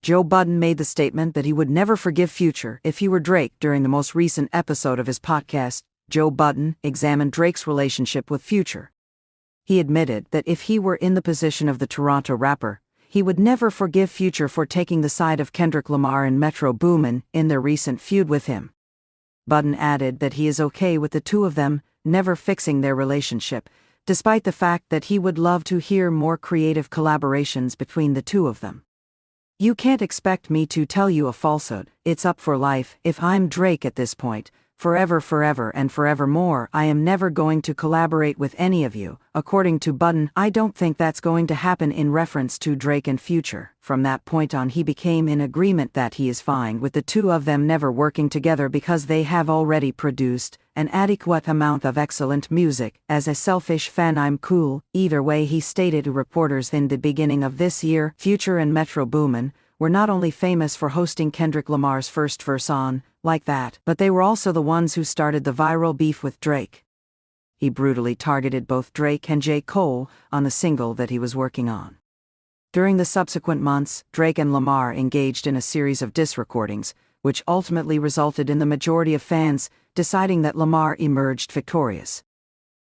Joe Budden made the statement that he would never forgive Future if he were Drake during the most recent episode of his podcast. Joe Budden examined Drake's relationship with Future. He admitted that if he were in the position of the Toronto rapper, he would never forgive Future for taking the side of Kendrick Lamar and Metro Boomin in their recent feud with him. Budden added that he is okay with the two of them never fixing their relationship, despite the fact that he would love to hear more creative collaborations between the two of them. "You can't expect me to tell you a falsehood. It's up for life. If I'm Drake at this point, forever and forevermore, I am never going to collaborate with any of you." According to Budden, "I don't think that's going to happen," in reference to Drake and Future. From that point on, he became in agreement that he is fine with the two of them never working together because they have already produced an adequate amount of excellent music. "As a selfish fan, I'm cool either way," he stated to reporters in the beginning of this year. Future and Metro Boomin were not only famous for hosting Kendrick Lamar's first verse on Like That, but they were also the ones who started the viral beef with Drake. He brutally targeted both Drake and J. Cole on the single that he was working on. During the subsequent months, Drake and Lamar engaged in a series of diss recordings, which ultimately resulted in the majority of fans deciding that Lamar emerged victorious.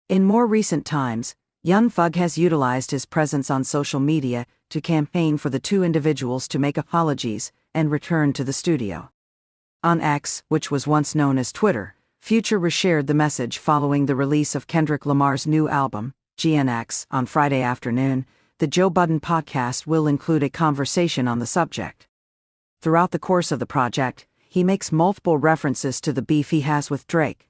In more recent times, Young Thug has utilized his presence on social media to campaign for the two individuals to make apologies and return to the studio. On X, which was once known as Twitter, Future reshared the message following the release of Kendrick Lamar's new album, GNX, on Friday afternoon. The Joe Budden podcast will include a conversation on the subject. Throughout the course of the project, he makes multiple references to the beef he has with Drake.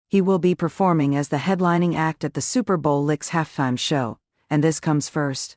He will be performing as the headlining act at the Super Bowl Licks halftime show, and this comes first.